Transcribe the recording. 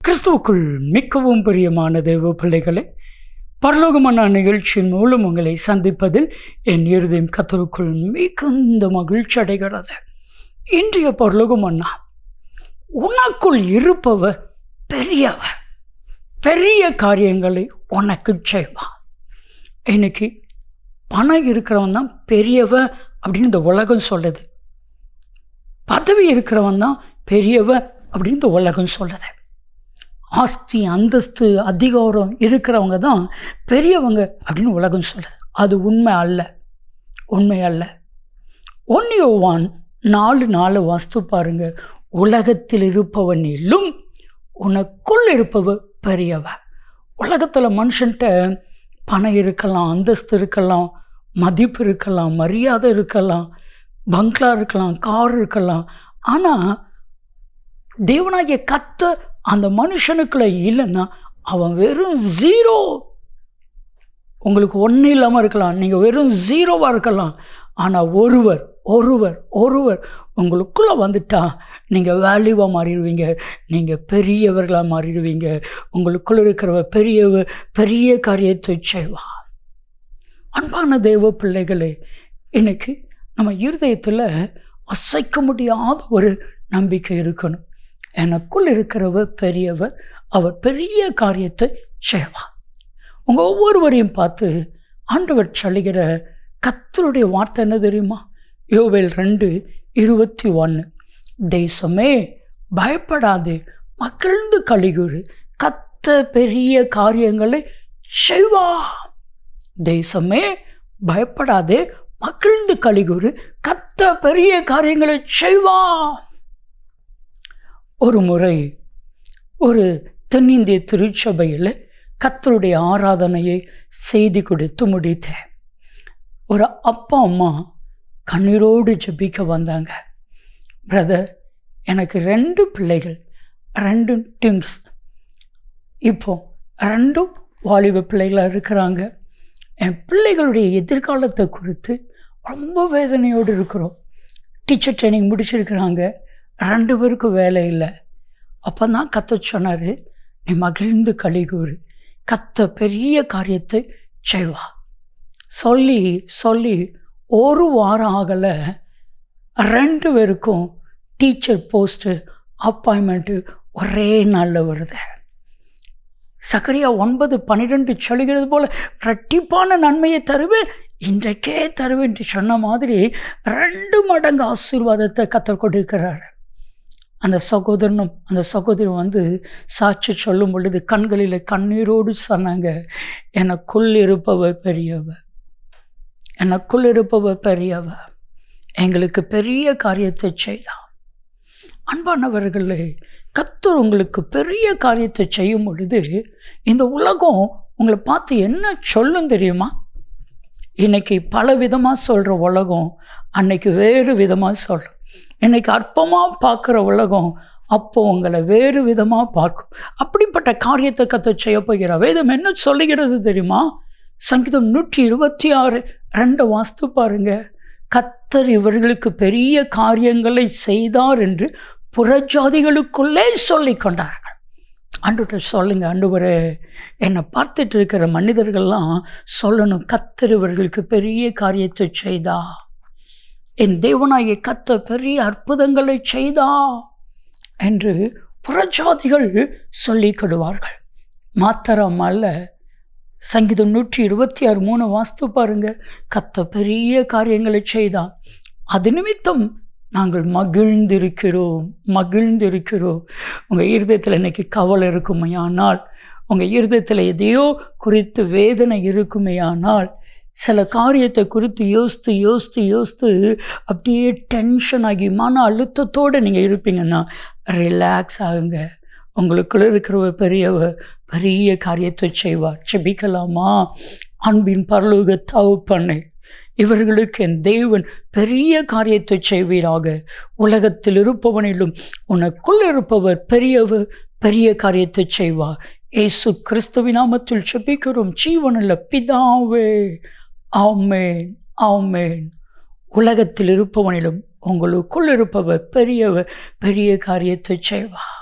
கிறிஸ்துவுக்குள் மிகவும் பிரியமான தேவ பிள்ளைகளை, பரலோகமான நிகழ்ச்சியின் மூலம் உங்களை சந்திப்பதில் என் இருதயம் கர்த்தருக்குள் மிகுந்த மகிழ்ச்சி அடைகிறது. இன்றைய பரலோகமன்னா, உனக்குள் இருப்பவர் பெரியவர், பெரிய காரியங்களை உனக்கு செய்வார். இன்னைக்கு பணம் இருக்கிறவன் தான் பெரியவன் அப்படின்னு இந்த உலகம் சொல்லுது. பதவி இருக்கிறவன் தான் பெரியவன் அப்படின்னு இந்த உலகம் சொல்லுது. ஆஸ்தி, அந்தஸ்து, அதிகாரம் இருக்கிறவங்க தான் பெரியவங்க அப்படின்னு உலகம் சொல்லுது. அது உண்மை அல்ல, உண்மை அல்ல. 1 யோவான் 4:4 வாஸ்து பாருங்க. உலகத்தில் இருப்பவனிலும் உனக்குள் இருப்பவர் பெரியவர். உலகத்தில் மனுஷன்ட்ட பணம் இருக்கலாம், அந்தஸ்து இருக்கலாம், மதிப்பு இருக்கலாம், மரியாதை இருக்கலாம், பங்களா இருக்கலாம், கார் இருக்கலாம். ஆனால் தேவனாகிய கர்த்தர் அந்த மனுஷனுக்குள்ள இல்லைன்னா அவன் வெறும் ஜீரோ. உங்களுக்கு ஒன்றும் இல்லாமல் இருக்கலாம், நீங்கள் வெறும் ஜீரோவாக இருக்கலாம். ஆனால் ஒருவர் ஒருவர் ஒருவர் உங்களுக்குள்ளே வந்துட்டா நீங்கள் வேல்யூவாக மாறிடுவீங்க, நீங்கள் பெரியவர்களாக மாறிடுவீங்க. உங்களுக்குள்ளே இருக்கிறவர் பெரிய காரியத்தை செய்வா. அன்பான தேவ பிள்ளைகளே, இன்னைக்கு நம்ம இருதயத்தில் அசைக்க முடியாத ஒரு நம்பிக்கை இருக்கணும். எனக்குள் இருக்கிறவர் பெரியவர், அவர் பெரிய காரியத்தை செய்வார். உங்கள் ஒவ்வொருவரையும் பார்த்து ஆண்டவர் சொல்லுகிற கர்த்தருடைய வார்த்தை என்ன தெரியுமா? யோவேல் 2:21, தேசமே பயப்படாது, மகிழ்ந்து களிகூறு, கர்த்தர் பெரிய காரியங்களை செய்வா. தேசமே பயப்படாதே, மகிழ்ந்து களிகூறு, கர்த்தர் பெரிய காரியங்களை செய்வா. ஒரு முறை ஒரு தென்னிந்திய திருச்சபையில் கர்த்தருடைய ஆராதனையை செய்தி கொடுத்து முடித்தேன். ஒரு அப்பா அம்மா கண்ணீரோடு ஜெபிக்க வந்தாங்க. பிரதர், எனக்கு 2 பிள்ளைகள், 2 டிம்ஸ். இப்போ 2 வாலிப பிள்ளைகளாக இருக்கிறாங்க. என் பிள்ளைகளுடைய எதிர்காலத்தை குறித்து ரொம்ப வேதனையோடு இருக்கிறோம். டீச்சர் ட்ரைனிங் முடிச்சிருக்கிறாங்க, 2 பேருக்கும் வேலை இல்லை. அப்போ தான் கர்த்தர் சொன்னார், நீ மகிழ்ந்து களிகூறு, கர்த்தர் பெரிய காரியத்தை செய்வா. சொல்லி சொல்லி 1 வாரம் ஆகலை, 2 பேருக்கும் டீச்சர் போஸ்ட்டு அப்பாயின்மெண்ட்டு ஒரே நாளில் வருது. சகரியா 9:12 சொல்லுகிறது போல், இரட்டிப்பான நன்மையை தருவேன், இன்றைக்கே தருவேன் என்று சொன்ன மாதிரி 2 மடங்கு ஆசீர்வாதத்தை கர்த்தர் கொடுக்கிறார். அந்த சகோதரனும் அந்த சகோதரன் வந்து சாட்சி சொல்லும் பொழுது கண்களில் கண்ணீரோடு சொன்னாங்க, எனக்குள் இருப்பவர் பெரியவர், எனக்குள் இருப்பவர் பெரியவர், எங்களுக்கு பெரிய காரியத்தை செய்தார். அன்பானவர்களே, கர்த்தர் உங்களுக்கு பெரிய காரியத்தை செய்யும் பொழுது இந்த உலகம் உங்களை பார்த்து என்ன சொல்லும் தெரியுமா? இன்னைக்கு பல விதமாக சொல்கிற உலகம் அன்னைக்கு வேறு விதமாக சொல்லும். இன்னைக்கு அற்பமாக பார்க்குற உலகம் அப்போ உங்களை வேறு விதமாக பார்க்கும். அப்படிப்பட்ட காரியத்தை கர்த்தர் செய்ய போகிறார். வேதம் என்ன சொல்லுகிறது தெரியுமா? சங்கீதம் 126:2 வாஸ்து பாருங்க. கர்த்தர் இவர்களுக்கு பெரிய காரியங்களை செய்தார் என்று புறஜாதிகளுக்குள்ளே சொல்லி கொண்டார்கள். ஆண்டவர்கிட்ட சொல்லுங்க, ஆண்டவரே, என்னை பார்த்துட்டு இருக்கிற மனிதர்கள்லாம் சொல்லணும், கர்த்தர் இவர்களுக்கு பெரிய காரியத்தை செய்தா, என் தேவனாகிய கர்த்தர் பெரிய அற்புதங்களை செய்தா என்று புறஜாதிகள் சொல்லிக்கிடுவார்கள். மாத்திரம் அல்ல, சங்கீதம் 126:3 வாஸ்து பாருங்க. கர்த்தர் பெரிய காரியங்களை செய்தான், அது நிமித்தம் நாங்கள் மகிழ்ந்திருக்கிறோம், மகிழ்ந்திருக்கிறோம். உங்கள் இருதயத்தில் இன்னைக்கு கவலை இருக்குமையானால், உங்கள் இருதயத்தில் எதையோ குறித்து வேதனை இருக்குமையானால், சில காரியத்தை குறித்து யோசித்து யோசித்து யோசித்து அப்படியே டென்ஷன் ஆகி மன அழுத்தத்தோடு நீங்கள் இருப்பீங்கன்னா ரிலாக்ஸ் ஆகுங்க. உங்களுக்குள்ள இருக்கிறவர் பெரிய காரியத்தை செய்வார். செபிக்கலாமா? அன்பின் பரலோக தகப்பனே, இவர்களுக்கு என் தேவன் பெரிய காரியத்தை செய்வீராக. உலகத்தில் இருப்பவனிலும் உனக்குள் இருப்பவர் பெரிய காரியத்தை செய்வார். இயேசு கிறிஸ்துவின் நாமத்தில் செபிக்கிறோம் ஜீவனுள்ள பிதாவே, ஆமென், ஆமென். உலகத்தில் இருப்பவனிலும் உங்களுக்குள் இருப்பவர் பெரிய காரியத்தை செய்வார்.